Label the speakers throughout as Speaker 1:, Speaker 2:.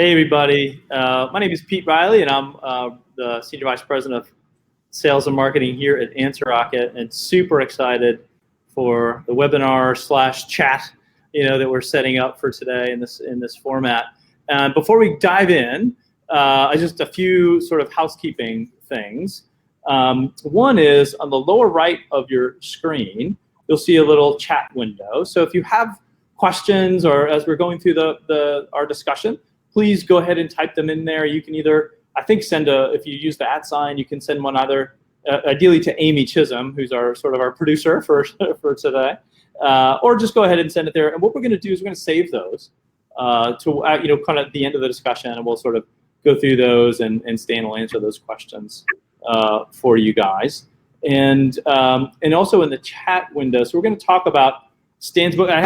Speaker 1: Hey, everybody. My name is Pete Riley, and I'm the Senior Vice President of Sales and Marketing here at AnswerRocket, and super excited for the webinar / chat, that we're setting up for today in this format. Before we dive in, just a few sort of housekeeping things. One is on the lower right of your screen, you'll see a little chat window. So if you have questions or as we're going through our discussion, please go ahead and type them in there. You can either, I think, if you use the @ you can send one either, ideally to Amy Chisholm, who's our producer for today, or just go ahead and send it there. And what we're going to do is we're going to save those to kind of at the end of the discussion, and we'll sort of go through those, and Stan will answer those questions for you guys. And also in the chat window, so we're going to talk about Stan's book. I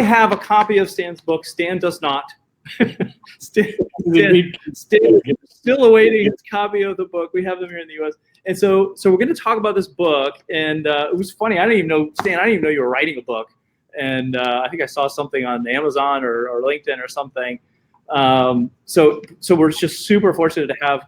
Speaker 1: have a copy of Stan's book. Stan does not. Stan is still awaiting his copy of the book. We have them here in the U.S. And so we're going to talk about this book. And it was funny. I didn't even know, Stan, I didn't even know you were writing a book. And I think I saw something on Amazon or LinkedIn or something. So we're just super fortunate to have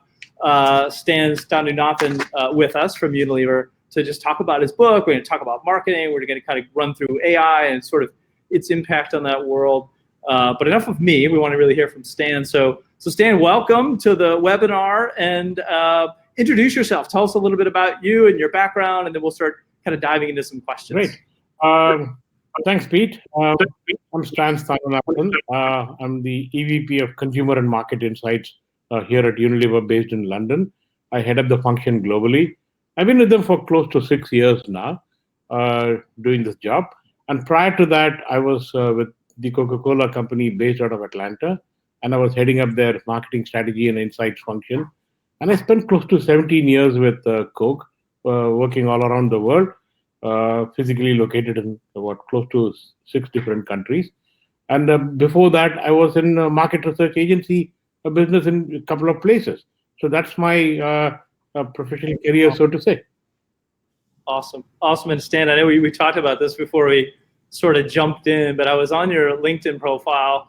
Speaker 1: Stan Standunathan with us from Unilever to just talk about his book. We're going to talk about marketing. We're going to kind of run through AI and sort of its impact on that world. But enough of me. We want to really hear from Stan. So Stan, welcome to the webinar, and introduce yourself. Tell us a little bit about you and your background, and then we'll start kind of diving into some questions.
Speaker 2: Great. Thanks, Pete. I'm Stan Standunathan. I'm the EVP of Consumer and Market Insights here at Unilever, based in London. I head up the function globally. I've been with them for close to 6 years now, doing this job. And prior to that, I was with the Coca-Cola company based out of Atlanta, and I was heading up their marketing strategy and insights function. And I spent close to 17 years with Coke, working all around the world, physically located in close to 6 different countries. And before that, I was in a market research agency, a business in a couple of places. So that's my professional career, so to say.
Speaker 1: Awesome. And Stan, I know we talked about this before we sort of jumped in, but I was on your LinkedIn profile,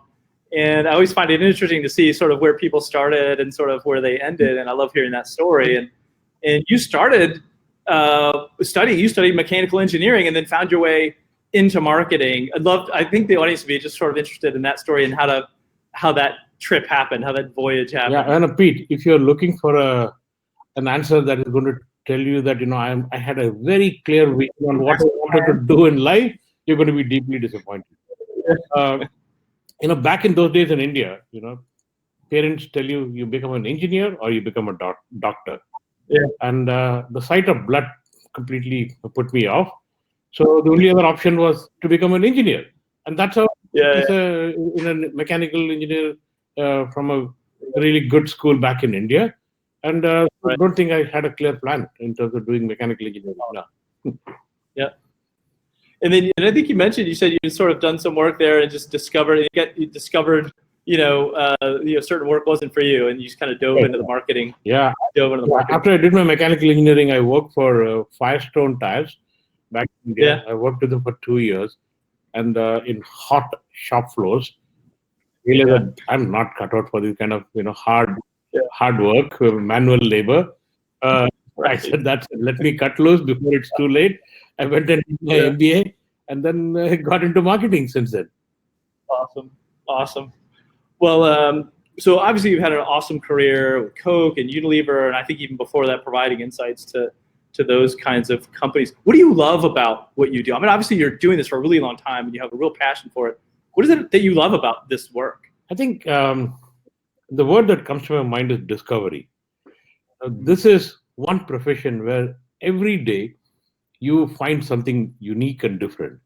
Speaker 1: and I always find it interesting to see sort of where people started and sort of where they ended, and I love hearing that story. And you started studying mechanical engineering and then found your way into marketing. I think the audience would be just sort of interested in that story and how that trip happened, how that voyage happened.
Speaker 2: Yeah, and Pete, if you're looking for an answer that is going to tell you that I had a very clear vision on what I wanted to do in life, you're going to be deeply disappointed. Back in those days in India, parents tell you become an engineer or you become a doctor.
Speaker 1: Yeah.
Speaker 2: And the sight of blood completely put me off. So the only other option was to become an engineer. And that's how a mechanical engineer from a really good school back in India. And I don't think I had a clear plan in terms of doing mechanical engineering now.
Speaker 1: Yeah. And then I think you said you sort of done some work there and just discovered certain work wasn't for you, and you just kind of dove into the marketing.
Speaker 2: Yeah. After I did my mechanical engineering, I worked for Firestone Tires back in India. Yeah. I worked with them for 2 years, and in hot shop floors. Really, I'm not cut out for this kind of hard work, manual labor. I said, let me cut loose before it's too late. I went and did my MBA, and then got into marketing since then.
Speaker 1: Awesome. Well, so obviously you've had an awesome career with Coke and Unilever, and I think even before that, providing insights to those kinds of companies. What do you love about what you do? I mean, obviously you're doing this for a really long time, and you have a real passion for it. What is it that you love about this work?
Speaker 2: I think the word that comes to my mind is discovery. This is one profession where every day you find something unique and different.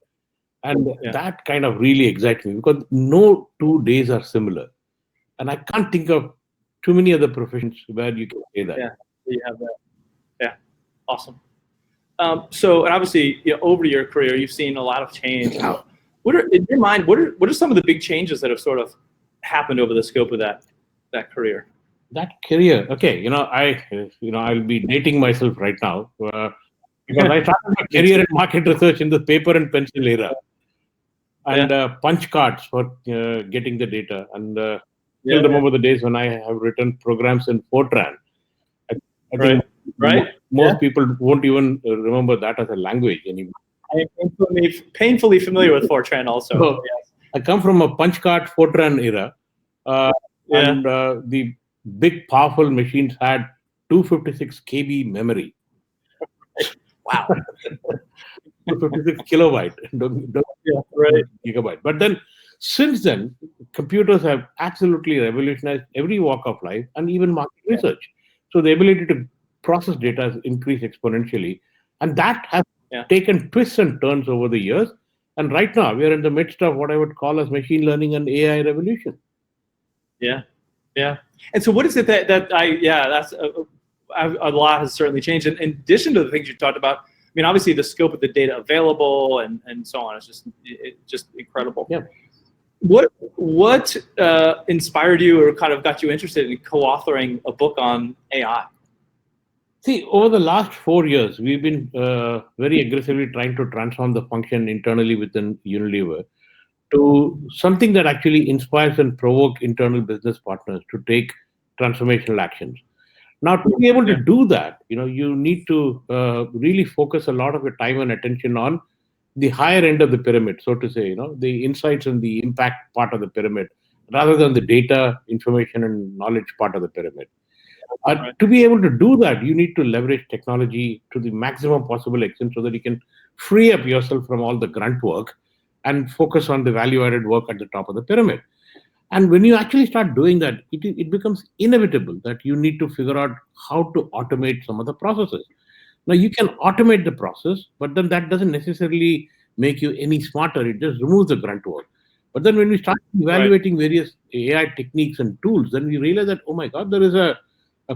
Speaker 2: And that kind of really excites me, because no 2 days are similar. And I can't think of too many other professions where you can say that.
Speaker 1: Yeah, you have that. Yeah, awesome. So, and obviously, over your career, you've seen a lot of change. In your mind, what are some of the big changes that have sort of happened over the scope of that career?
Speaker 2: That career, okay. I'll be dating myself right now. Because I started my career in market research in the paper and pencil era, and punch cards for getting the data. And still remember the days when I have written programs in Fortran. I think most people won't even remember that as a language anymore.
Speaker 1: I am painfully familiar with Fortran also.
Speaker 2: So, I come from a punch card Fortran era, and the big powerful machines had 256 KB memory.
Speaker 1: Wow.
Speaker 2: 256 kilobyte, gigabyte. But then, since then, computers have absolutely revolutionized every walk of life and even market research. So the ability to process data has increased exponentially, and that has taken twists and turns over the years. And right now, we are in the midst of what I would call as machine learning and AI revolution.
Speaker 1: Yeah, yeah. And so, what is it that's a lot has certainly changed. And in addition to the things you talked about, I mean, obviously the scope of the data available and so on is just incredible.
Speaker 2: Yeah.
Speaker 1: What inspired you or kind of got you interested in co-authoring a book on AI?
Speaker 2: See, over the last 4 years, we've been very aggressively trying to transform the function internally within Unilever to something that actually inspires and provokes internal business partners to take transformational actions. Now, to be able to do that, you need to really focus a lot of your time and attention on the higher end of the pyramid, so to say, the insights and the impact part of the pyramid, rather than the data, information, and knowledge part of the pyramid. To be able to do that, you need to leverage technology to the maximum possible extent so that you can free up yourself from all the grunt work and focus on the value-added work at the top of the pyramid. And when you actually start doing that, it becomes inevitable that you need to figure out how to automate some of the processes. Now, you can automate the process, but then that doesn't necessarily make you any smarter. It just removes the grunt work. But then when we start evaluating various AI techniques and tools, then we realize that, oh my God, there is a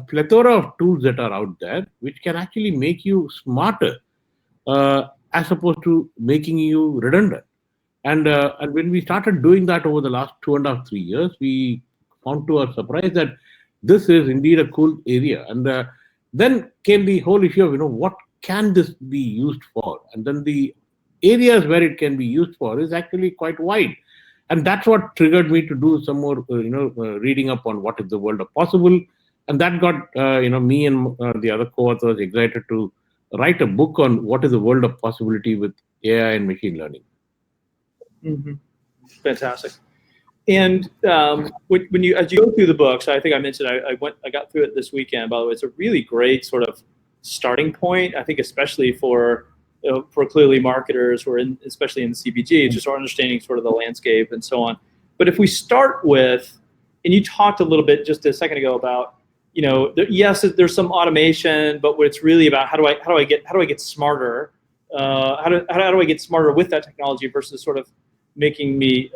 Speaker 2: plethora of tools that are out there which can actually make you smarter as opposed to making you redundant. And when we started doing that over the last 2.5, 3 years, we found to our surprise that this is indeed a cool area. And then came the whole issue of, what can this be used for? And then the areas where it can be used for is actually quite wide. And that's what triggered me to do some more, reading up on what is the world of possible. And that got, me and the other co-authors excited to write a book on what is the world of possibility with AI and machine learning.
Speaker 1: Mm-hmm. Fantastic. And when you as you go through the books, I think I mentioned I got through it this weekend. By the way, it's a really great sort of starting point. I think especially for clearly marketers who are especially in CPG, just understanding sort of the landscape and so on. But if we start with, and you talked a little bit just a second ago about, yes, there's some automation, but what it's really about, how do I get smarter? How do I get smarter with that technology versus sort of making me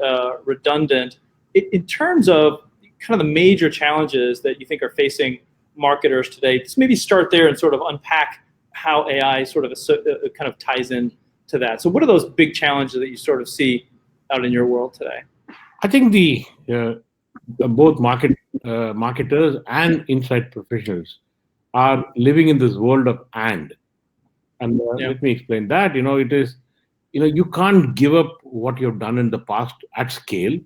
Speaker 1: redundant? In terms of kind of the major challenges that you think are facing marketers today, just maybe start there and sort of unpack how AI sort of kind of ties in to that. So what are those big challenges that you sort of see out in your world today?
Speaker 2: I think both marketers and insight professionals are living in this world of and. And let me explain that. It is, you can't give up what you've done in the past at scale,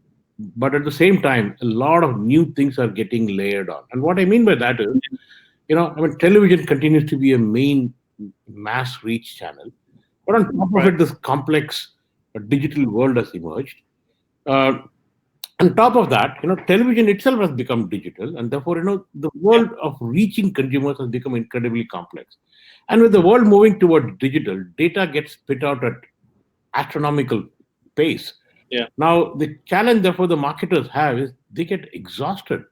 Speaker 2: but at the same time, a lot of new things are getting layered on. And what I mean by that is, television continues to be a main mass reach channel, but on top of it, this complex digital world has emerged. On top of that, television itself has become digital, and therefore, the world of reaching consumers has become incredibly complex. And with the world moving towards digital, data gets spit out at astronomical pace. Now, the challenge, therefore, the marketers have is they get exhausted.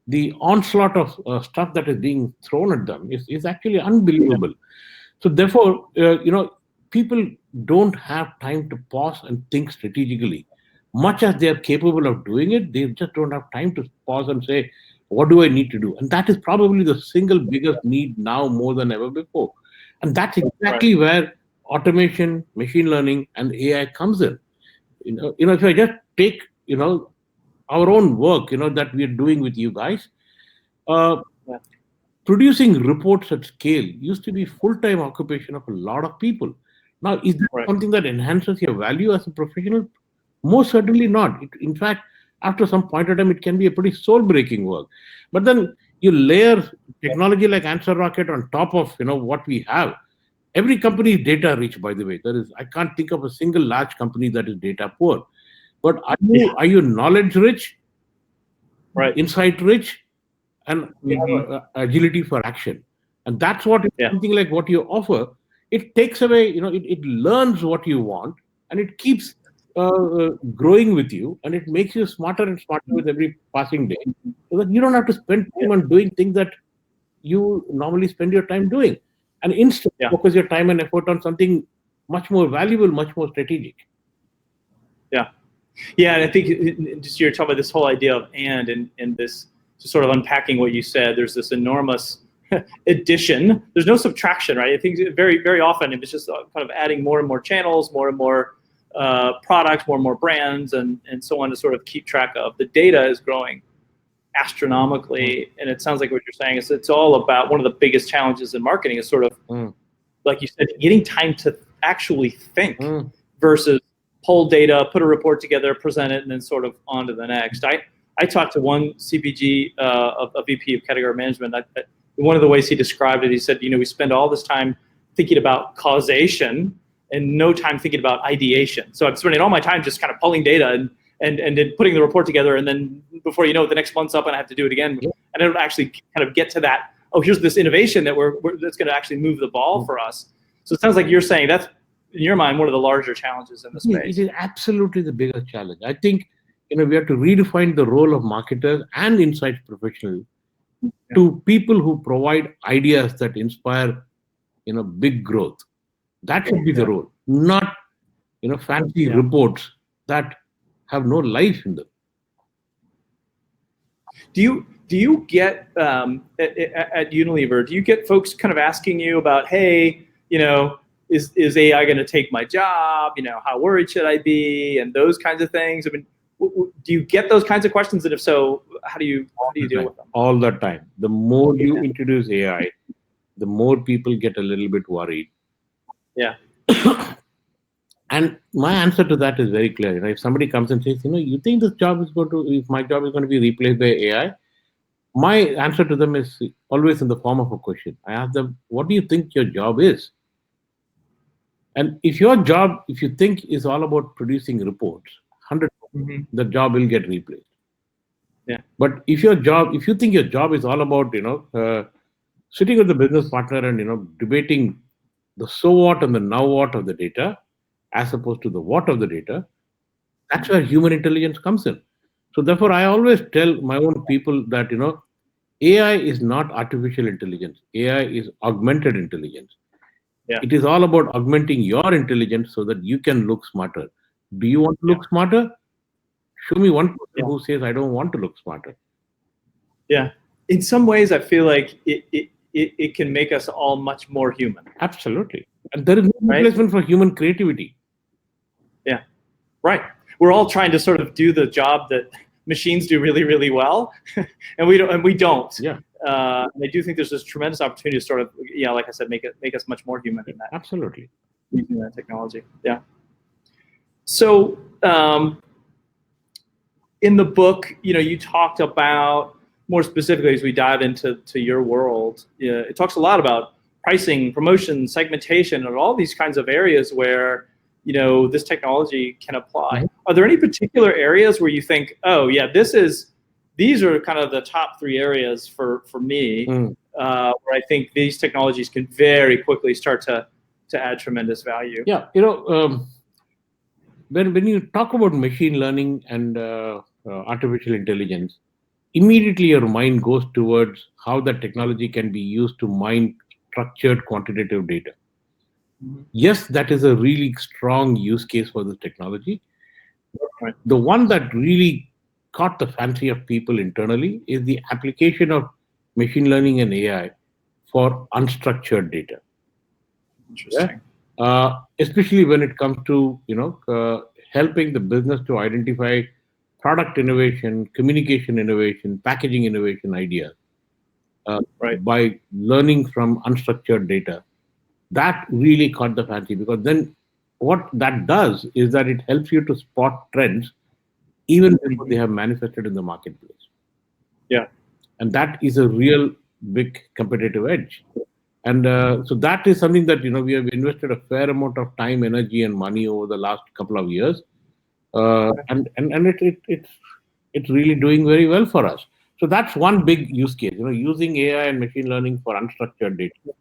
Speaker 2: The onslaught of stuff that is being thrown at them is actually unbelievable. So, therefore, people don't have time to pause and think strategically. Much as they are capable of doing it, they just don't have time to pause and say, what do I need to do? And that is probably the single biggest need now more than ever before. And that's exactly where automation, machine learning, and AI comes in. If I just take, our own work, that we are doing with you guys, producing reports at scale used to be full-time occupation of a lot of people. Now, is that something that enhances your value as a professional? Most certainly not. In fact, after some point of time, it can be a pretty soul-breaking work. But then you layer technology like Answer Rocket on top of what we have. Every company is data rich, by the way. I can't think of a single large company that is data poor. But are you knowledge rich,
Speaker 1: right,
Speaker 2: insight rich, and agility for action? And that's what something like what you offer. It takes away, it learns what you want, and it keeps growing with you, and it makes you smarter and smarter with every passing day, so that you don't have to spend time on doing things that you normally spend your time doing, and instead focus your time and effort on something much more valuable, much more strategic.
Speaker 1: Yeah, and I think just you're talking about this whole idea of and this, just sort of unpacking what you said. There's this enormous addition. There's no subtraction, right? I think very, very often it's just kind of adding more and more channels, more and more products, more and more brands, and so on to sort of keep track of. The data is growing astronomically, and it sounds like what you're saying is it's all about one of the biggest challenges in marketing is sort of, like you said, getting time to actually think versus pull data, put a report together, present it, and then sort of on to the next. I talked to one CPG, a VP of category management. One of the ways he described it, he said, we spend all this time thinking about causation and no time thinking about ideation. So I'm spending all my time just kind of pulling data and then putting the report together, and then before you know it, the next month's up and I have to do it again. And I don't actually kind of get to that, here's this innovation that that's going to actually move the ball for us. So it sounds like you're saying that's, in your mind, one of the larger challenges in the space.
Speaker 2: It is absolutely the biggest challenge. I think we have to redefine the role of marketers and insights professionals to people who provide ideas that inspire big growth. That should be the role, not fancy reports that have no life in them.
Speaker 1: Do you get at Unilever? Do you get folks kind of asking you about, hey, is AI going to take my job? How worried should I be? And those kinds of things. I mean, do you get those kinds of questions? And if so, how do you deal with them?
Speaker 2: All the time. The more you introduce AI, the more people get a little bit worried.
Speaker 1: Yeah.
Speaker 2: And my answer to that is very clear. If somebody comes and says, you think if my job is going to be replaced by AI, my answer to them is always in the form of a question. I ask them, what do you think your job is? And if your job, if you think is all about producing reports, 100%, the job will get replaced.
Speaker 1: Yeah.
Speaker 2: But if you think your job is all about, sitting with the business partner and, debating the so what and the now what of the data, as opposed to the what of the data, that's where human intelligence comes in. So therefore, I always tell my own people that, AI is not artificial intelligence. AI is augmented intelligence.
Speaker 1: Yeah.
Speaker 2: It is all about augmenting your intelligence so that you can look smarter. Do you want to look smarter? Show me one person who says, I don't want to look smarter.
Speaker 1: Yeah. In some ways, I feel like it can make us all much more human.
Speaker 2: Absolutely. And there is no replacement for human creativity.
Speaker 1: Yeah. Right. We're all trying to sort of do the job that machines do really, really well, and we don't.
Speaker 2: Yeah.
Speaker 1: And I do think there's this tremendous opportunity to sort of, like I said, make us much more human in that.
Speaker 2: Absolutely.
Speaker 1: Using that technology. Yeah. So in the book, you talked about, more specifically as we dive into your world, it talks a lot about pricing, promotion, segmentation, and all these kinds of areas where this technology can apply. Are there any particular areas where you think, oh yeah, these are kind of the top three areas for me, where I think these technologies can very quickly start to add tremendous value?
Speaker 2: Yeah, when you talk about machine learning and artificial intelligence, immediately your mind goes towards how that technology can be used to mine structured quantitative data. Yes, that is a really strong use case for this technology.
Speaker 1: Right.
Speaker 2: The one that really caught the fancy of people internally is the application of machine learning and AI for unstructured data.
Speaker 1: Interesting.
Speaker 2: Especially when it comes to helping the business to identify product innovation, communication innovation, packaging innovation ideas by learning from unstructured data. That really caught the fancy, because then what that does is that it helps you to spot trends even before they have manifested in the marketplace.
Speaker 1: Yeah.
Speaker 2: And that is a real big competitive edge. And so that is something that we have invested a fair amount of time, energy, and money over the last couple of years, and it's really doing very well for us. So that's one big use case. Using AI and machine learning for unstructured data.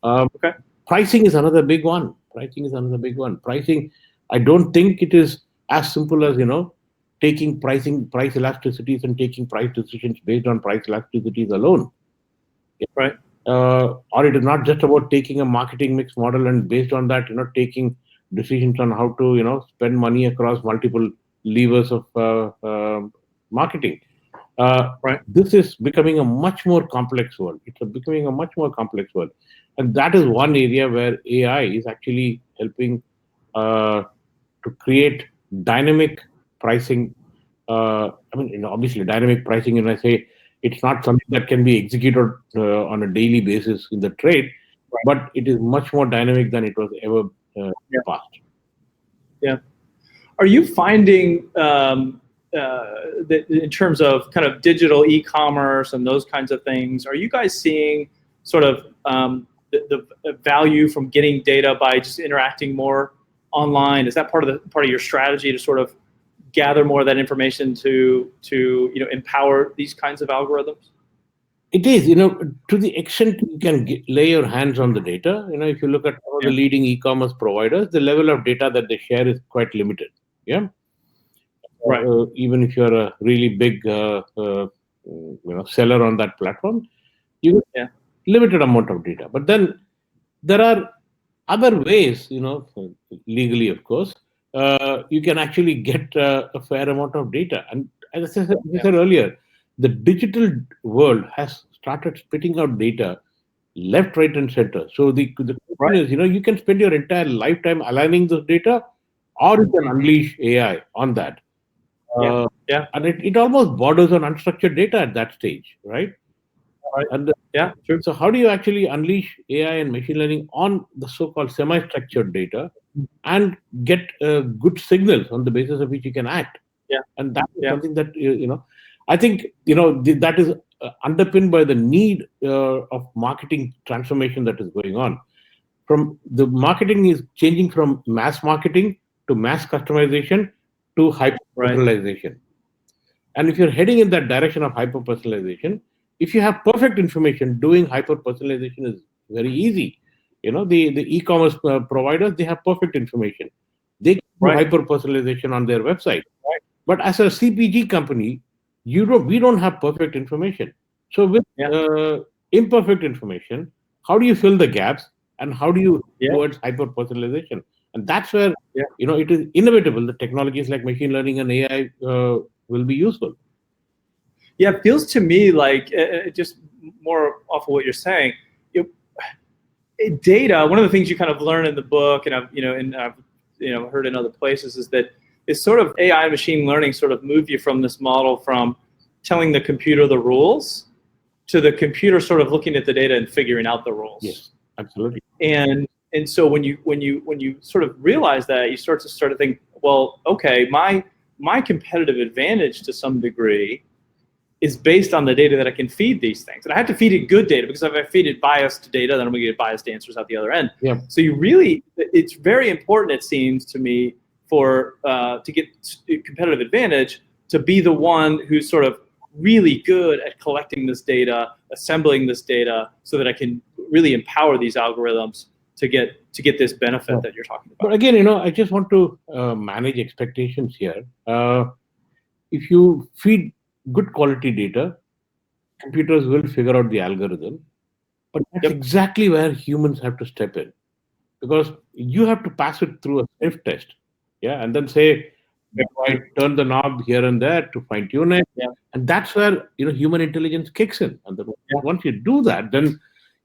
Speaker 1: Okay.
Speaker 2: Pricing is another big one. Pricing, I don't think it is as simple as taking price elasticities and taking price decisions based on price elasticities alone.
Speaker 1: Right.
Speaker 2: Or it is not just about taking a marketing mix model and based on that, taking decisions on how to, spend money across multiple levers of marketing.
Speaker 1: Right.
Speaker 2: This is becoming a much more complex world. Becoming a much more complex world. And that is one area where AI is actually helping to create dynamic pricing. Obviously, dynamic pricing, and I say it's not something that can be executed on a daily basis in the trade, but it is much more dynamic than it was ever in the past.
Speaker 1: Yeah. Are you finding that in terms of kind of digital e-commerce and those kinds of things, are you guys seeing sort of the value from getting data by just interacting more online? Is that part of your strategy to sort of gather more of that information to empower these kinds of algorithms?
Speaker 2: It is, to the extent you can lay your hands on the data. If you look at all the leading e-commerce providers, the level of data that they share is quite limited. Yeah.
Speaker 1: Right.
Speaker 2: Even if you're a really big seller on that platform, you have limited amount of data. But then there are other ways, legally, of course, you can actually get a fair amount of data. And as I said earlier, the digital world has started spitting out data left, right, and center. So the question is, you can spend your entire lifetime aligning this data, or you can unleash AI on that. And it almost borders on unstructured data at that stage, right? And
Speaker 1: true.
Speaker 2: So how do you actually unleash AI and machine learning on the so-called semi-structured data and get good signals on the basis of which you can act? And that is something that I think that is underpinned by the need of marketing transformation that is going on. From the marketing is changing from mass marketing to mass customization to hyper personalization. And if you're heading in that direction of hyper personalization, if you have perfect information, doing hyper personalization is very easy. The e-commerce providers, they have perfect information. They can do hyper personalization on their website. But as a CPG company, we don't have perfect information. So with imperfect information, how do you fill the gaps and how do you towards hyper personalization? And that's where it is inevitable that technologies like machine learning and AI will be useful.
Speaker 1: Yeah, it feels to me like just more off of what you're saying. Data. One of the things you kind of learn in the book, and I've heard in other places, is that it's sort of AI and machine learning sort of move you from this model from telling the computer the rules to the computer sort of looking at the data and figuring out the rules.
Speaker 2: Yes, absolutely.
Speaker 1: And so when you sort of realize that, you start to think, well, okay, my competitive advantage to some degree is based on the data that I can feed these things. And I have to feed it good data, because if I feed it biased data, then I'm going to get biased answers out the other end.
Speaker 2: Yeah.
Speaker 1: So it's very important, it seems to me, for to get competitive advantage, to be the one who's sort of really good at collecting this data, assembling this data, so that I can really empower these algorithms to get this benefit that you're talking about.
Speaker 2: But again, I just want to manage expectations here. If you feed good quality data, computers will figure out the algorithm. But that's exactly where humans have to step in, because you have to pass it through a sniff test, and then say, I turn the knob here and there to fine tune it, and that's where human intelligence kicks in. And then once you do that, then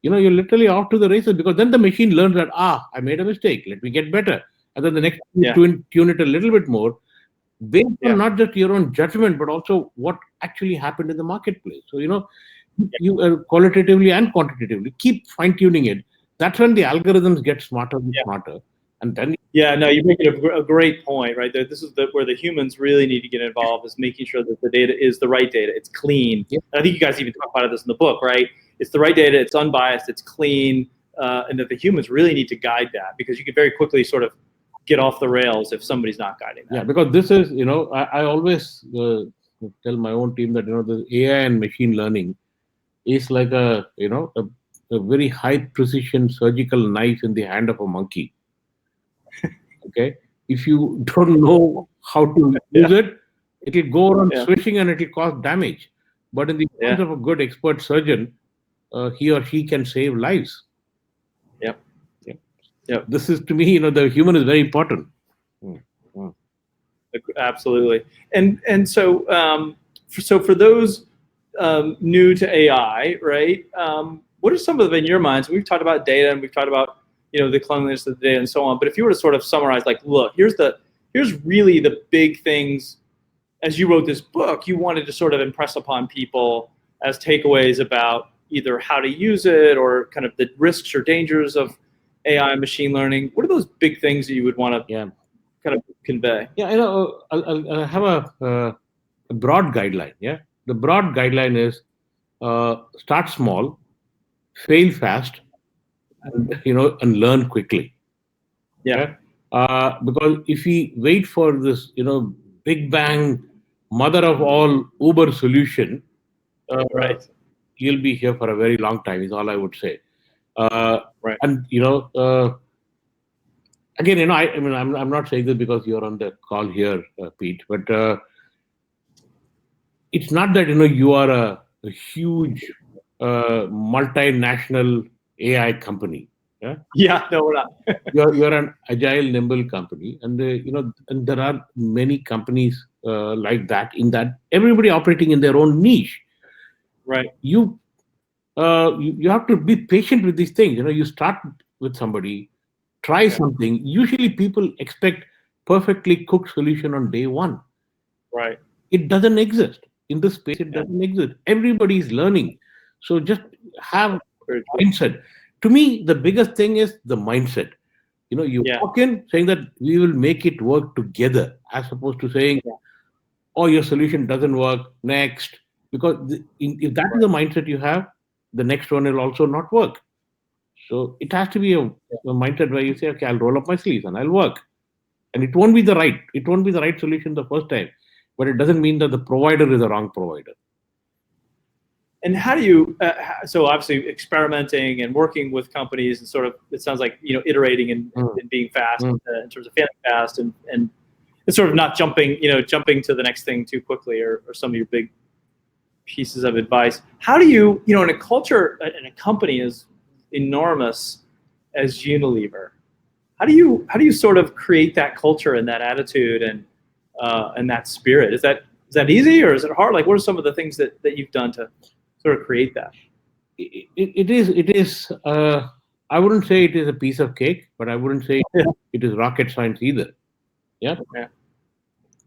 Speaker 2: you're literally off to the races, because then the machine learns that I made a mistake, let me get better, and then the next tune it a little bit more, based on not just your own judgment, but also what actually happened in the marketplace. So you qualitatively and quantitatively keep fine tuning it. That's when the algorithms get smarter and smarter. And then
Speaker 1: yeah, no, you're making a great point, right? This is where the humans really need to get involved, is making sure that the data is the right data, it's clean.
Speaker 2: Yeah.
Speaker 1: And I think you guys even talk about this in the book, right? It's the right data, it's unbiased, it's clean, and that the humans really need to guide that, because you can very quickly sort of get off the rails if somebody's not guiding that.
Speaker 2: Yeah, because this is, I always tell my own team that, the AI and machine learning is like a very high precision surgical knife in the hand of a monkey. Okay, if you don't know how to use it, it'll go around swishing and it'll cause damage. But in the hands of a good expert surgeon, he or she can save lives.
Speaker 1: Yep.
Speaker 2: This is, to me, the human is very important.
Speaker 1: Absolutely. And so for those new to AI, right? What are some of them in your minds? We've talked about data and we've talked about the cleanliness of the data and so on. But if you were to sort of summarize, like, look, here's really the big things. As you wrote this book, you wanted to sort of impress upon people as takeaways about either how to use it or kind of the risks or dangers of AI and machine learning. What are those big things that you would want to kind of convey?
Speaker 2: Yeah, I'll have a broad guideline. Yeah, the broad guideline is start small, fail fast, and learn quickly.
Speaker 1: Yeah.
Speaker 2: Because if we wait for this, big bang, mother of all Uber solution,
Speaker 1: right,
Speaker 2: you'll be here for a very long time. Is all I would say.
Speaker 1: Right.
Speaker 2: And again, I mean, I'm not saying this because you're on the call here, Pete, but it's not that you are a huge multinational AI company. Yeah.
Speaker 1: Yeah. No, we're not.
Speaker 2: you're an agile, nimble company, and and there are many companies like that. In that, everybody operating in their own niche.
Speaker 1: Right.
Speaker 2: You have to be patient with these things. You start with somebody, try something. Usually, people expect perfectly cooked solution on day one.
Speaker 1: Right.
Speaker 2: It doesn't exist in this space. It doesn't exist. Everybody is learning, so just have mindset. To me, the biggest thing is the mindset. You walk in saying that we will make it work together, as opposed to saying, "Oh, your solution doesn't work. Next," because if that is the mindset you have, the next one will also not work. So it has to be a mindset where you say, "Okay, I'll roll up my sleeves and I'll work," and it won't be the right solution the first time, but it doesn't mean that the provider is the wrong provider.
Speaker 1: And how do you, so obviously experimenting and working with companies and sort of, it sounds like, iterating and being fast in terms of failing fast and sort of not jumping to the next thing too quickly or some of your big pieces of advice. How do you, in a culture, in a company as enormous as Unilever, how do you sort of create that culture and that attitude and that spirit? Is that easy or is it hard? Like, what are some of the things that you've done to sort of create that?
Speaker 2: It is. I wouldn't say it is a piece of cake, but I wouldn't say it is rocket science either. Yeah.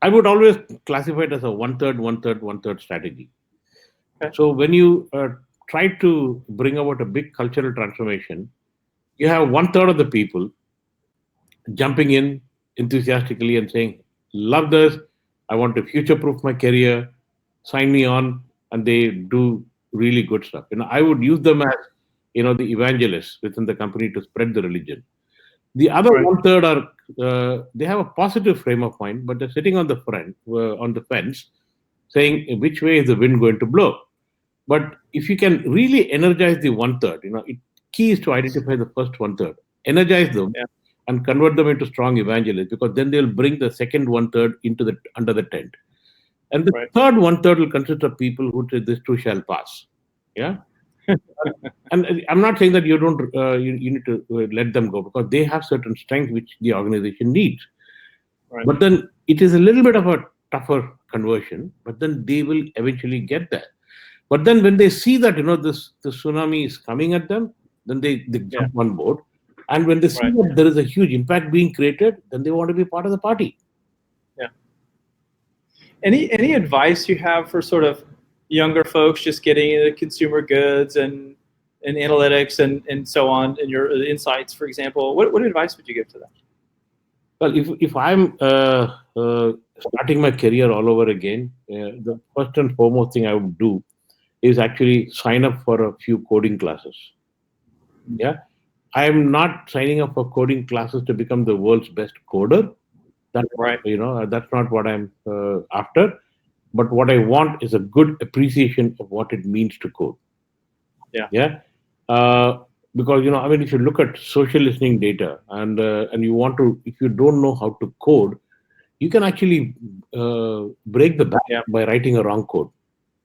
Speaker 2: I would always classify it as a 1/3, 1/3, 1/3 strategy. Okay. So when you try to bring about a big cultural transformation, you have 1/3 of the people jumping in enthusiastically and saying, "Love this. I want to future-proof my career. Sign me on," and they do really good stuff. I would use them as the evangelists within the company to spread the religion. The other 1/3 are they have a positive frame of mind, but they're sitting on the fence, saying which way is the wind going to blow. But if you can really energize the 1/3, key is to identify the first 1/3, energize them, and convert them into strong evangelists, because then they'll bring the second 1/3 under the tent. And the third 1/3 will consist of people who say this too shall pass. Yeah. And I'm not saying that you don't you need to let them go, because they have certain strengths which the organization needs. But then it is a little bit of a tougher conversion, but then they will eventually get there. But then when they see that the tsunami is coming at them, then they jump on board. And when they see that there is a huge impact being created, then they want to be part of the party.
Speaker 1: Yeah. Any advice you have for sort of younger folks just getting into consumer goods and analytics and so on, and your insights, for example? What advice would you give to them?
Speaker 2: Well, if I'm starting my career all over again, the first and foremost thing I would do is actually sign up for a few coding classes. Yeah, I am not signing up for coding classes to become the world's best coder. That
Speaker 1: Right.
Speaker 2: that's not what I'm after. But what I want is a good appreciation of what it means to code.
Speaker 1: Yeah.
Speaker 2: Yeah, uh, because I mean, if you look at social listening data and you want to, if you don't know how to code, you can actually break the bank
Speaker 1: Yeah.
Speaker 2: by writing a wrong code.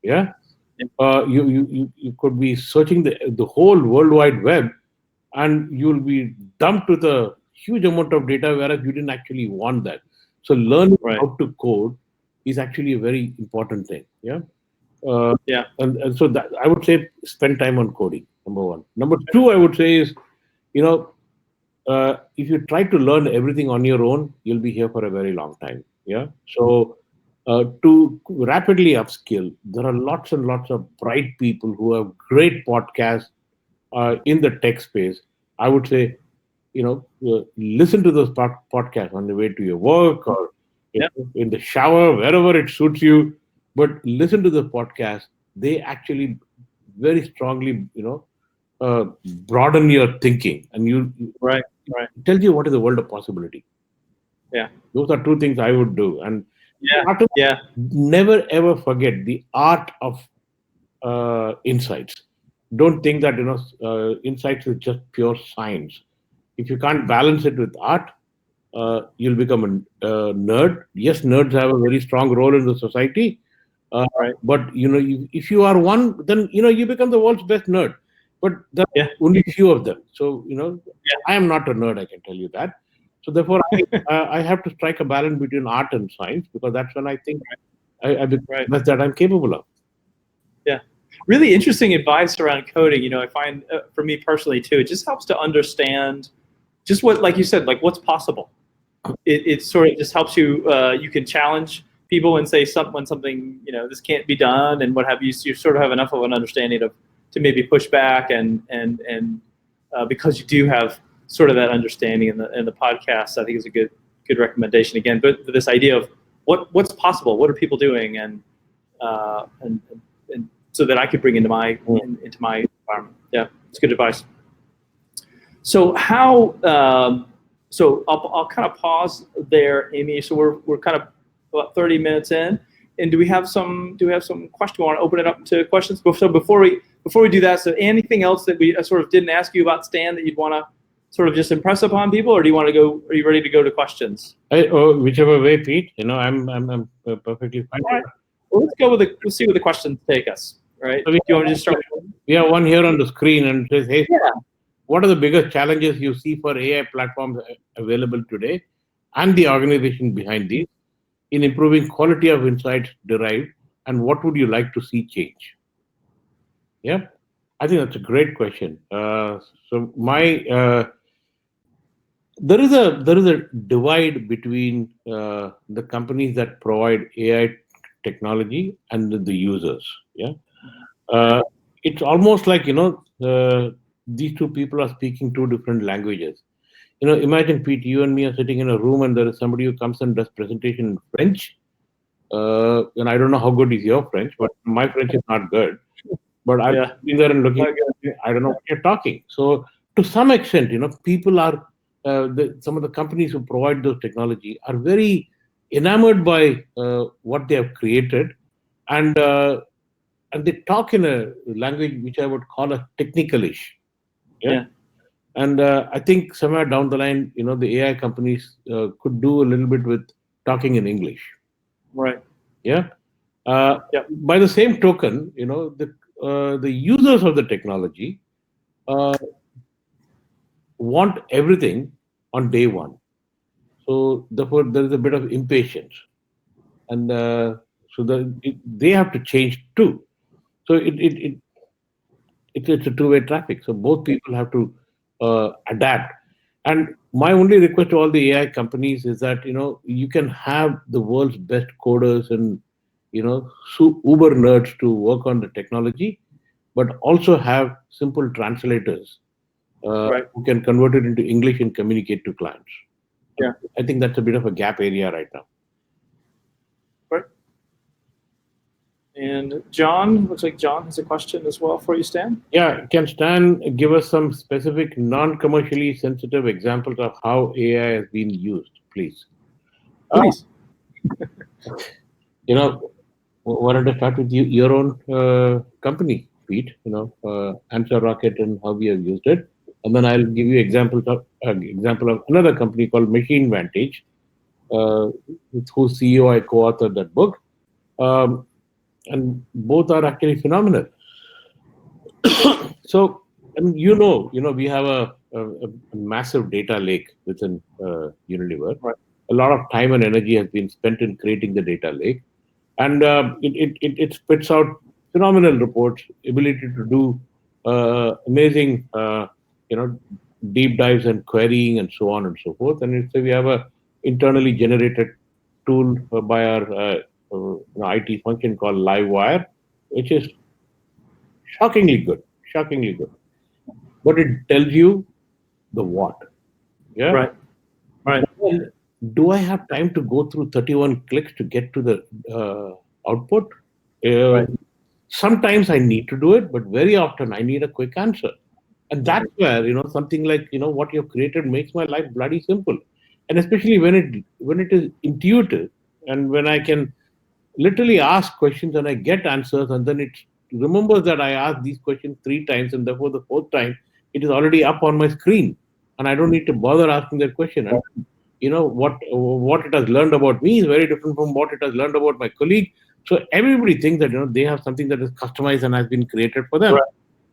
Speaker 2: Yeah,
Speaker 1: Yeah.
Speaker 2: you could be searching the whole World Wide Web, and you'll be dumped with a huge amount of data, whereas you didn't actually want that. So learning
Speaker 1: Right.
Speaker 2: how to code is actually a very important thing. Yeah.
Speaker 1: Yeah.
Speaker 2: And so that I would say spend time on coding, number one. Number two, I would say is, you know, if you try to learn everything on your own, you'll be here for a very long time. Yeah. So to rapidly upskill, there are lots and lots of bright people who have great podcasts in the tech space. I would say, listen to those podcasts on the way to your work or
Speaker 1: Yeah.
Speaker 2: in the shower, wherever it suits you. But listen to the podcast. They actually very strongly, broaden your thinking, and
Speaker 1: Right. Right.
Speaker 2: it tells you what is the world of possibility.
Speaker 1: Yeah.
Speaker 2: Those are two things I would do. And
Speaker 1: Yeah.
Speaker 2: art of-
Speaker 1: Yeah.
Speaker 2: never ever forget the art of insights. Don't think that insights is just pure science. If you can't balance it with art, you'll become a nerd. Yes, nerds have a very strong role in the society,
Speaker 1: Right.
Speaker 2: but if you are one, then you become the world's best nerd. But there
Speaker 1: Yeah.
Speaker 2: are only few of them. So
Speaker 1: Yeah.
Speaker 2: I am not a nerd. I can tell you that. So therefore, I have to strike a balance between art and science, because that's when I think I become
Speaker 1: Right.
Speaker 2: the best that I'm capable of.
Speaker 1: Yeah. Really interesting advice around coding. I find for me personally too, it just helps to understand just what, like you said, like what's possible. It sort of just helps you. You can challenge people and say when something this can't be done and what have you. So you sort of have enough of an understanding to maybe push back and because you do have sort of that understanding in the podcast, I think is a good recommendation again. But this idea of what's possible, what are people doing, and so that I could bring into my environment. Yeah, it's good advice. So so I'll kind of pause there, Amy. So we're kind of about 30 minutes in, and do we have some questions? We want to open it up to questions. So before we do that, so anything else that we sort of didn't ask you about Stan that you'd want to sort of just impress upon people, or do you want to go? Are you ready to go to questions?
Speaker 2: Whichever way, Pete. I'm perfectly fine.
Speaker 1: All right. Well, let's see where the questions take us. Right?
Speaker 2: So
Speaker 1: Do you want to just start?
Speaker 2: we have one here on the screen, and it says, "Hey,
Speaker 1: Yeah.
Speaker 2: what are the biggest challenges you see for AI platforms available today, and the organization behind these, in improving quality of insights derived, and what would you like to see change?" Yeah, I think that's a great question. So my there is a divide between the companies that provide AI technology and the users. Yeah, it's almost like these two people are speaking two different languages. Imagine, Pete, you and me are sitting in a room, and there is somebody who comes and does presentation in French. And I don't know how good is your French, but my French is not good. But I'm
Speaker 1: Yeah.
Speaker 2: sitting there and looking, I don't know what you're talking. So to some extent, people are, some of the companies who provide those technology are very enamored by what they have created, and they talk in a language which I would call a technicalish. Yeah.
Speaker 1: Yeah.
Speaker 2: And I think somewhere down the line, the AI companies could do a little bit with talking in English.
Speaker 1: Right.
Speaker 2: Yeah.
Speaker 1: Yeah.
Speaker 2: By the same token, the users of the technology want everything on day one. So therefore, there is a bit of impatience, and they have to change too. So it's a two-way traffic. So both people have to adapt. And my only request to all the AI companies is that you can have the world's best coders and uber nerds to work on the technology, but also have simple translators
Speaker 1: Right.
Speaker 2: who can convert it into English and communicate to clients.
Speaker 1: Yeah.
Speaker 2: I think that's a bit of a gap area right now.
Speaker 1: Right. And John, looks like John has a question as well for you, Stan.
Speaker 2: Yeah, can Stan give us some specific non-commercially sensitive examples of how AI has been used, please?
Speaker 1: Please.
Speaker 2: Why don't I start with your own company, Pete? Answer Rocket and how we have used it, and then I'll give you example of another company called Machine Vantage, with whose CEO I co-authored that book, and both are actually phenomenal. So, we have a massive data lake within Unilever.
Speaker 1: Right.
Speaker 2: A lot of time and energy has been spent in creating the data lake, and it spits out phenomenal reports, ability to do amazing, deep dives and querying and so on and so forth. And we have a internally generated tool by our IT function called Livewire, which is shockingly good. But it tells you the what. Yeah.
Speaker 1: Right. Right.
Speaker 2: Well, do I have time to go through 31 clicks to get to the output?
Speaker 1: Right.
Speaker 2: Sometimes I need to do it, but very often I need a quick answer. And that's where, something like, what you've created makes my life bloody simple. And especially when it is intuitive, and when I can literally ask questions and I get answers, and then it remembers that I asked these questions 3 times, and therefore the fourth time it is already up on my screen, and I don't need to bother asking that question. And what it has learned about me is very different from what it has learned about my colleague. So everybody thinks that they have something that is customized and has been created for them.
Speaker 1: Right.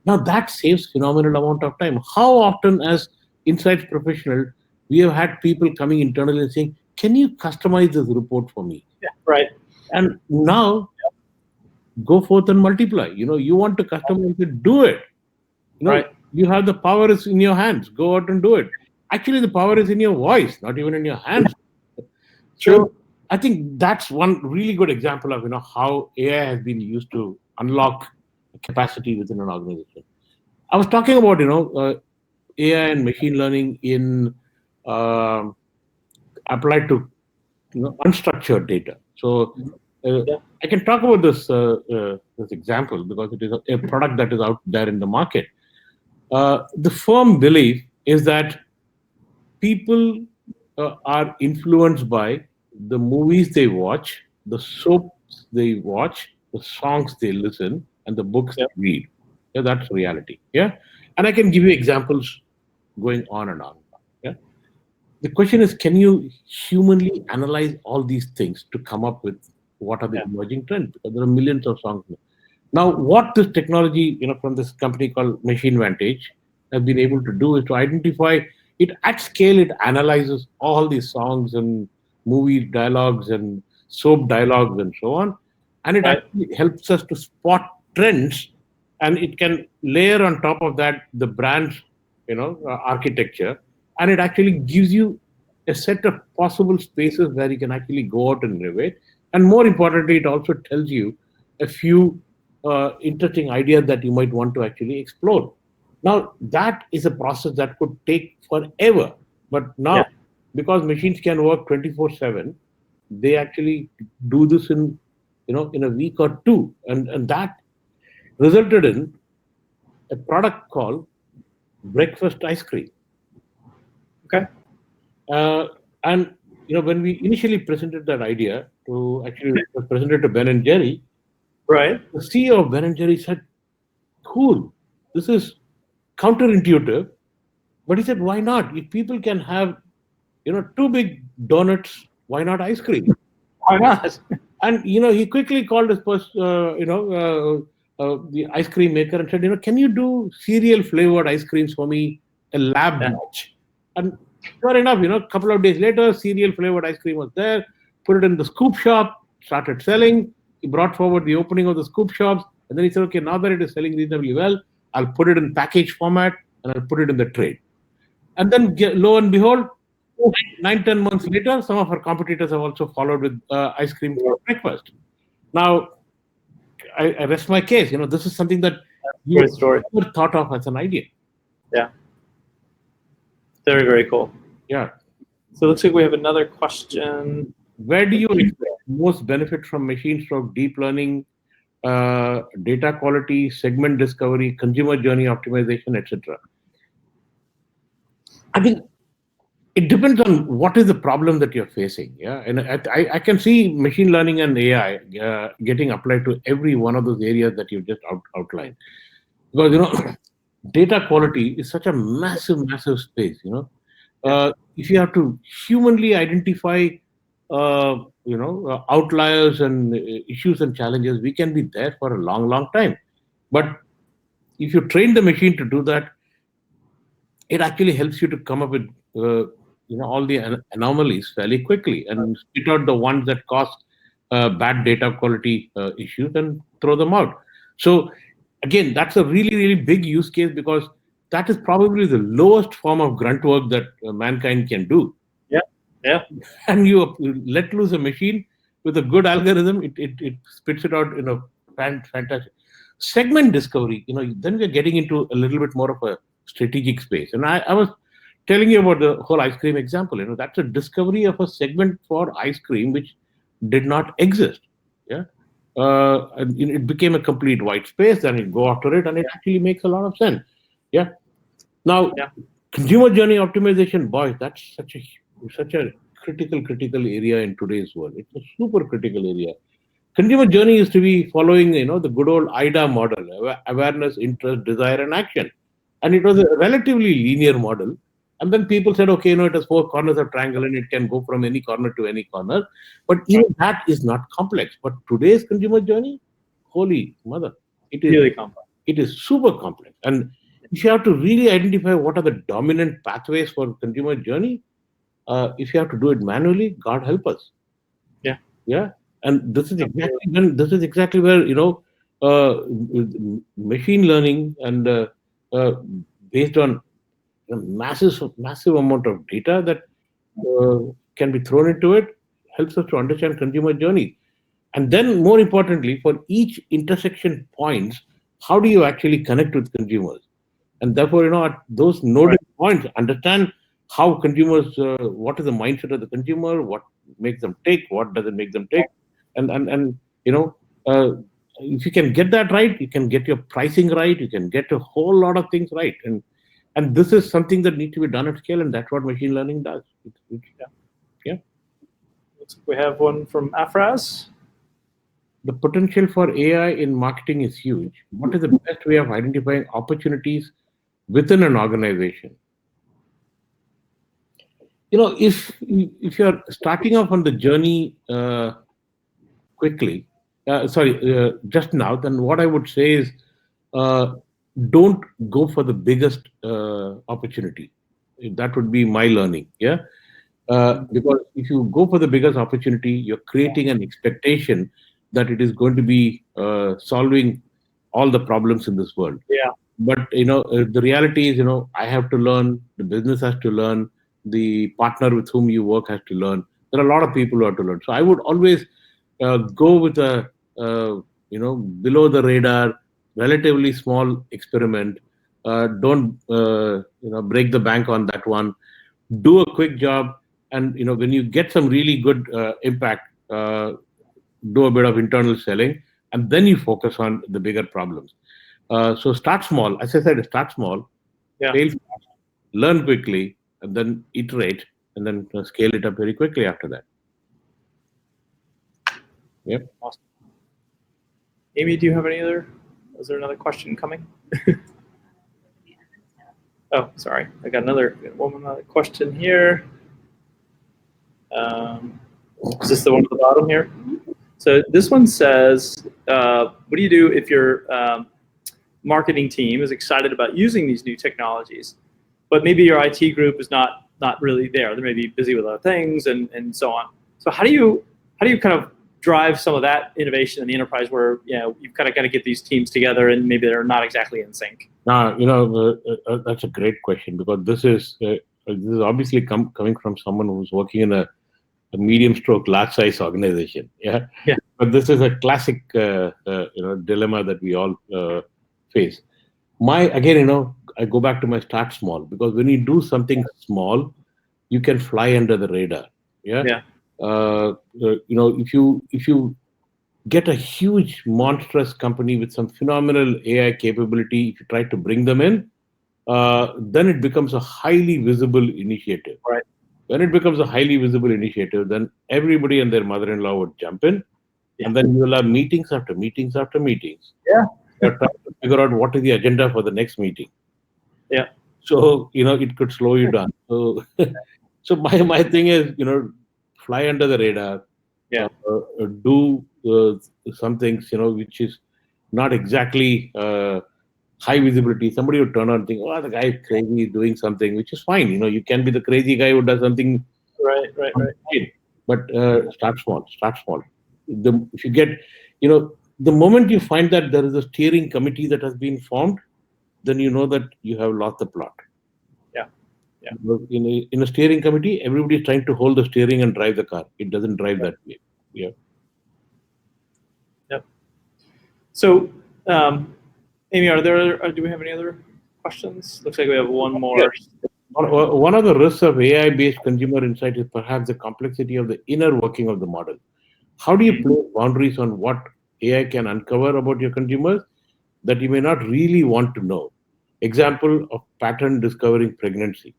Speaker 2: Now that saves phenomenal amount of time. How often, as insights professional, we have had people coming internally and saying, "Can you customize this report for me?"
Speaker 1: Yeah. Right.
Speaker 2: And now, go forth and multiply. You want to customize it, do it.
Speaker 1: Right.
Speaker 2: You have the power is in your hands. Go out and do it. Actually, the power is in your voice, not even in your hands.
Speaker 1: True.
Speaker 2: So I think that's one really good example of how AI has been used to unlock capacity within an organization. I was talking about AI and machine learning in applied to unstructured data. So
Speaker 1: Yeah.
Speaker 2: I can talk about this example because it is a product that is out there in the market. The firm belief is that people are influenced by the movies they watch, the soaps they watch, the songs they listen, and the books
Speaker 1: Yeah.
Speaker 2: they read. Yeah, that's reality. Yeah, and I can give you examples going on and on. Yeah. The question is, can you humanly analyze all these things to come up with what are the emerging trends? Because there are millions of songs. Now, what this technology, from this company called Machine Vantage, has been able to do is to identify it at scale. It analyzes all these songs and movie dialogues and soap dialogues and so on, and it
Speaker 1: Right.
Speaker 2: actually helps us to spot trends, and it can layer on top of that the brand's, architecture, and it actually gives you a set of possible spaces where you can actually go out and innovate. And more importantly, it also tells you a few interesting ideas that you might want to actually explore. Now, that is a process that could take forever. But now,
Speaker 1: Yeah.
Speaker 2: because machines can work 24/7, they actually do this in a week or two. And that resulted in a product called breakfast ice cream.
Speaker 1: Okay.
Speaker 2: And when we initially presented that idea to actually present it to Ben and Jerry,
Speaker 1: Right.
Speaker 2: the CEO of Ben and Jerry said, "Cool, this is counterintuitive," but he said, "Why not? If people can have, two big donuts, why not ice cream?"
Speaker 1: Why not?
Speaker 2: And he quickly called his the ice cream maker and said, "Can you do cereal flavored ice creams for me, a lab
Speaker 1: Yeah.
Speaker 2: batch?" And sure enough, a couple of days later, cereal flavored ice cream was there. Put it in the scoop shop, started selling. He brought forward the opening of the scoop shops, and then he said, "Okay, now that it is selling reasonably well, I'll put it in package format and I'll put it in the trade." And then, lo and behold, 9, 10 months later, some of our competitors have also followed with ice cream for breakfast. Now, I rest my case. This is something that you
Speaker 1: Great story.
Speaker 2: never thought of as an idea.
Speaker 1: Yeah. Very, very cool.
Speaker 2: Yeah.
Speaker 1: So it looks like we have another question.
Speaker 2: Where do you expect most benefit from machine stroke deep learning, data quality, segment discovery, consumer journey optimization, etc.? I think it depends on what is the problem that you're facing. Yeah, and I can see machine learning and AI getting applied to every one of those areas that you just outlined. Because data quality is such a massive space. If you have to humanly identify outliers and issues and challenges, we can be there for a long time. But if you train the machine to do that, it actually helps you to come up with all the anomalies fairly quickly and spit out the ones that cause bad data quality issues and throw them out. So again, that's a really big use case, because that is probably the lowest form of grunt work that mankind can do.
Speaker 1: Yeah.
Speaker 2: And you let loose a machine with a good algorithm, it spits it out in a fantastic segment discovery. Then we're getting into a little bit more of a strategic space. And I was telling you about the whole ice cream example. That's a discovery of a segment for ice cream which did not exist. Yeah. And it became a complete white space. Then you go after it, and it actually makes a lot of sense. Yeah. Now, consumer journey optimization, boy, that's such a critical area in today's world. It's a super critical area. Consumer journey used to be following, the good old IDA model: awareness, interest, desire, and action. And it was a relatively linear model. And then people said, okay, it has four corners of triangle and it can go from any corner to any corner. But even that is not complex. But today's consumer journey, holy mother, it is
Speaker 1: really complex.
Speaker 2: It is super complex. And if you have to really identify what are the dominant pathways for consumer journey, if you have to do it manually, God help us. Yeah. And this is exactly where machine learning and based on a massive amount of data that can be thrown into it, helps us to understand consumer journey. And then, more importantly, for each intersection points, how do you actually connect with consumers? And therefore, at those nodal points, understand how consumers, what is the mindset of the consumer, what makes them take, what doesn't make them take, and if you can get that right, you can get your pricing right, you can get a whole lot of things right, and this is something that needs to be done at scale, and that's what machine learning does. Yeah.
Speaker 1: Looks like we have one from Afraz.
Speaker 2: The potential for AI in marketing is huge. What is the best way of identifying opportunities within an organization? If you're starting off on the journey just now, then what I would say is don't go for the biggest opportunity. That would be my learning. Yeah. Because if you go for the biggest opportunity, you're creating an expectation that it is going to be solving all the problems in this world.
Speaker 1: Yeah.
Speaker 2: But the reality is, I have to learn, the business has to learn, the partner with whom you work has to learn. There are a lot of people who have to learn. So I would always go with a below the radar, relatively small experiment. Don't break the bank on that one. Do a quick job, and when you get some really good impact, do a bit of internal selling, and then you focus on the bigger problems. So start small. As I said, start small, fail fast, learn quickly, and then iterate, and then scale it up very quickly after that. Yep.
Speaker 1: Awesome. Amy, do you have any other? Is there another question coming? Oh, sorry. I got another question here. Is this the one at the bottom here? So this one says, what do you do if your marketing team is excited about using these new technologies, but maybe your IT group is not really there? They may be busy with other things and so on. So how do you kind of drive some of that innovation in the enterprise where you've kind of got to get these teams together and maybe they're not exactly in sync?
Speaker 2: That's a great question, because this is obviously coming from someone who's working in a medium stroke large size organization. Yeah. But this is a classic dilemma that we all face. I go back to my start small, because when you do something small, you can fly under the radar. Yeah.
Speaker 1: Yeah.
Speaker 2: If you get a huge monstrous company with some phenomenal AI capability, if you try to bring them in, then it becomes a highly visible initiative.
Speaker 1: Right.
Speaker 2: When it becomes a highly visible initiative, then everybody and their mother-in-law would jump in,
Speaker 1: Yeah.
Speaker 2: and then you will have meetings after meetings after meetings.
Speaker 1: Yeah.
Speaker 2: You're trying to figure out what is the agenda for the next meeting.
Speaker 1: Yeah.
Speaker 2: So it could slow you down. So, so my thing is, fly under the radar.
Speaker 1: Yeah.
Speaker 2: Do some things, which is not exactly high visibility. Somebody would turn on and think, oh, the guy is crazy doing something, which is fine. You can be the crazy guy who does something.
Speaker 1: Right.
Speaker 2: But start small. Start small. If you get, the moment you find that there is a steering committee that has been formed, then you know that you have lost the plot.
Speaker 1: Yeah. Yeah.
Speaker 2: In a steering committee, everybody is trying to hold the steering and drive the car. It doesn't drive that way. Yeah.
Speaker 1: Yep. So, Amy, do we have any other questions? Looks like we have one more.
Speaker 2: Yeah. One of the risks of AI-based consumer insight is perhaps the complexity of the inner working of the model. How do you place boundaries on what AI can uncover about your consumers that you may not really want to know? Example of pattern discovering pregnancy.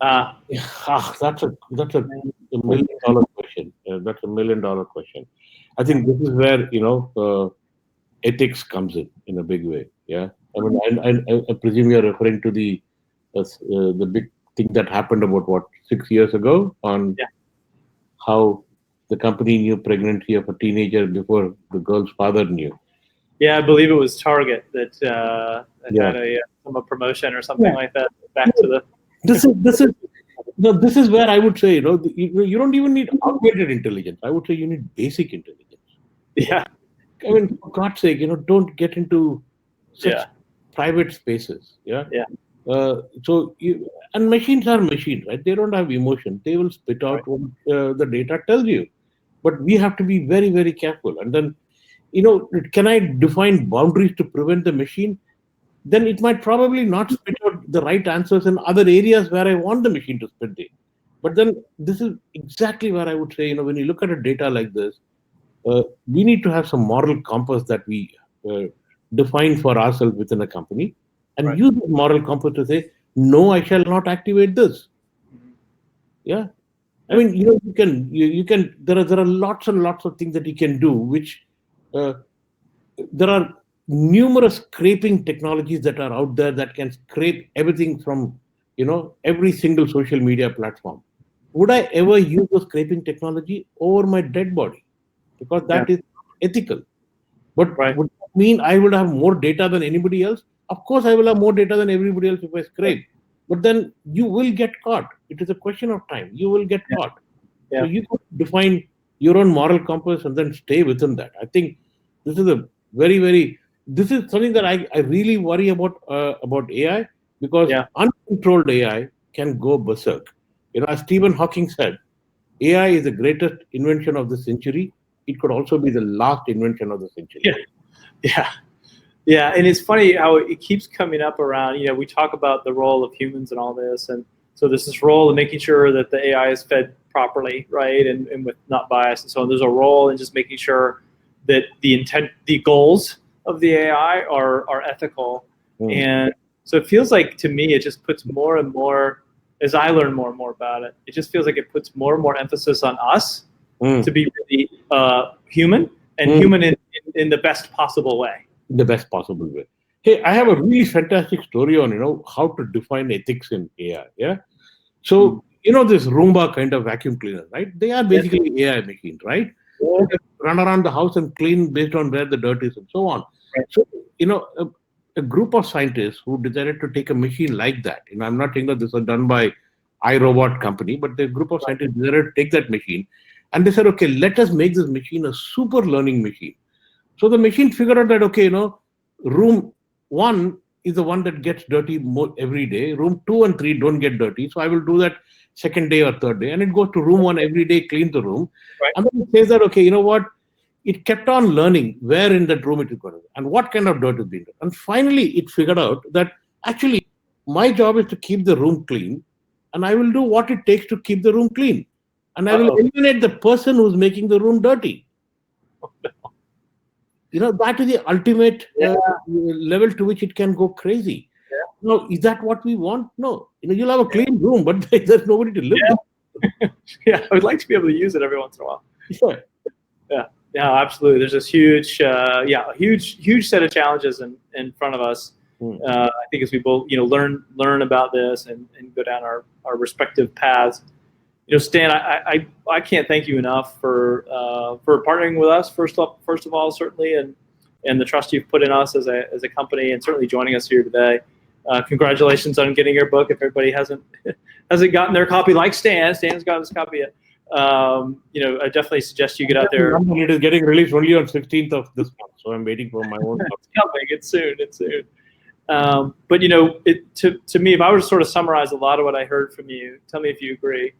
Speaker 2: That's a $1 million question. That's $1 million question. I think this is where ethics comes in a big way. Yeah, I mean, I presume you're referring to the big thing that happened about 6 years ago on how the company knew pregnancy of a teenager before the girl's father knew.
Speaker 1: Yeah, I believe it was Target that had a promotion or something like that. Back to the
Speaker 2: this is where I would say you don't even need augmented intelligence. I would say you need basic intelligence.
Speaker 1: Yeah.
Speaker 2: I mean, for God's sake, don't get into such private spaces. Yeah.
Speaker 1: Yeah.
Speaker 2: And machines are machines, right? They don't have emotion. They will spit out what the data tells you. But we have to be very, very careful. And then, can I define boundaries to prevent the machine? Then it might probably not spit out the right answers in other areas where I want the machine to spit it. But then this is exactly where I would say, when you look at a data like this, we need to have some moral compass that we define for ourselves within a company, and use the moral compass to say, no, I shall not activate this. Yeah. I mean, you can, there are lots and lots of things that you can do, which there are numerous scraping technologies that are out there that can scrape everything from, every single social media platform. Would I ever use the scraping technology over my dead body? Because that is ethical. But would that mean I would have more data than anybody else? Of course, I will have more data than everybody else if I scrape. But then you will get caught. It is a question of time. You will get caught. So you could define your own moral compass and then stay within that. I think this is a this is something that I really worry about AI, because uncontrolled AI can go berserk. As Stephen Hawking said, AI is the greatest invention of the century. It could also be the last invention of the century.
Speaker 1: Yeah, and it's funny how it keeps coming up around, we talk about the role of humans and all this, and so there's this role of making sure that the AI is fed properly, right, and with not bias and so on. There's a role in just making sure that the goals of the AI are ethical. And so it feels like, to me, it just puts more and more, as I learn more and more about it, it just feels like it puts more and more emphasis on us to be really human, and human in the best possible way.
Speaker 2: The best possible way. Hey, I have a really fantastic story on, how to define ethics in AI. Yeah. So, this Roomba kind of vacuum cleaner, right? They are basically AI machines, right? They run around the house and clean based on where the dirt is and so on. So, a group of scientists who decided to take a machine like that, I'm not saying that this was done by iRobot company, but the group of scientists decided to take that machine, and they said, okay, let us make this machine a super learning machine. So the machine figured out that, okay, room 1 is the one that gets dirty more every day. Room 2 and 3 don't get dirty. So I will do that second day or third day. And it goes to room 1 every day, clean the room. And then it says that, okay, you know what? It kept on learning where in that room it is going to be and what kind of dirt is being done. And finally, it figured out that actually my job is to keep the room clean. and I will do what it takes to keep the room clean. And I will
Speaker 1: Uh-oh.
Speaker 2: eliminate the person who's making the room dirty. That is the ultimate level to which it can go crazy. No, is that what we want? No. You'll have a clean room, but there's nobody to live
Speaker 1: with. Yeah, I would like to be able to use it every once in a while.
Speaker 2: Sure.
Speaker 1: Yeah, absolutely. There's this huge set of challenges in front of us. I think as we both, learn about this and go down our respective paths. Stan, I can't thank you enough for partnering with us. First of all, certainly, and the trust you've put in us as a company, and certainly joining us here today. Congratulations on getting your book. If everybody hasn't gotten their copy, like Stan's gotten his copy yet. I definitely suggest you get out there.
Speaker 2: It is getting released only on 16th of this month, so I'm waiting for my own copy.
Speaker 1: It's soon. But to me, if I were to sort of summarize a lot of what I heard from you, tell me if you agree.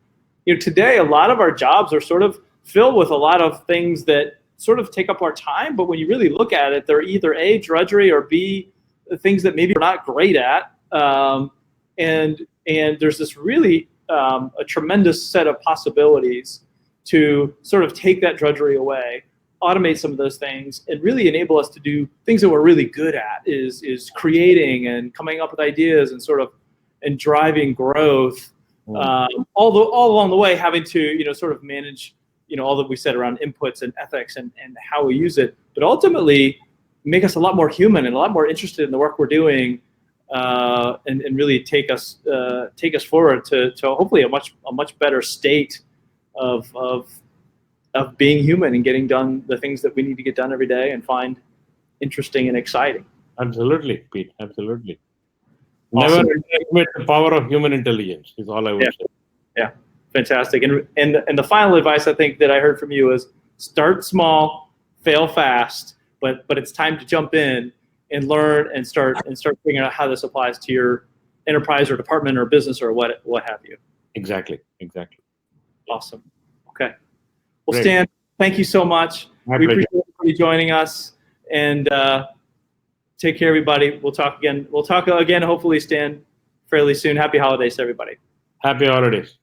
Speaker 1: Today a lot of our jobs are sort of filled with a lot of things that sort of take up our time, but when you really look at it, they're either A, drudgery, or B, things that maybe we're not great at. And there's this really a tremendous set of possibilities to sort of take that drudgery away, automate some of those things, and really enable us to do things that we're really good at, is creating and coming up with ideas and driving growth. All along the way, having to sort of manage all that we said around inputs and ethics and how we use it, but ultimately make us a lot more human and a lot more interested in the work we're doing, and really take us forward to hopefully a much better state of being human and getting done the things that we need to get done every day and find interesting and exciting.
Speaker 2: Absolutely, Pete. Absolutely.
Speaker 1: Awesome.
Speaker 2: Never underestimate the power of human intelligence is all I would say.
Speaker 1: Yeah, fantastic. And the final advice I think that I heard from you is start small, fail fast, but it's time to jump in and learn and start figuring out how this applies to your enterprise or department or business or what have you.
Speaker 2: Exactly.
Speaker 1: Awesome. Okay. Well,
Speaker 2: Great.
Speaker 1: Stan, thank you so much.
Speaker 2: My
Speaker 1: we
Speaker 2: pleasure.
Speaker 1: appreciate you joining us, and take care, everybody. We'll talk again. Hopefully, Stan, fairly soon. Happy holidays to everybody.
Speaker 2: Happy holidays.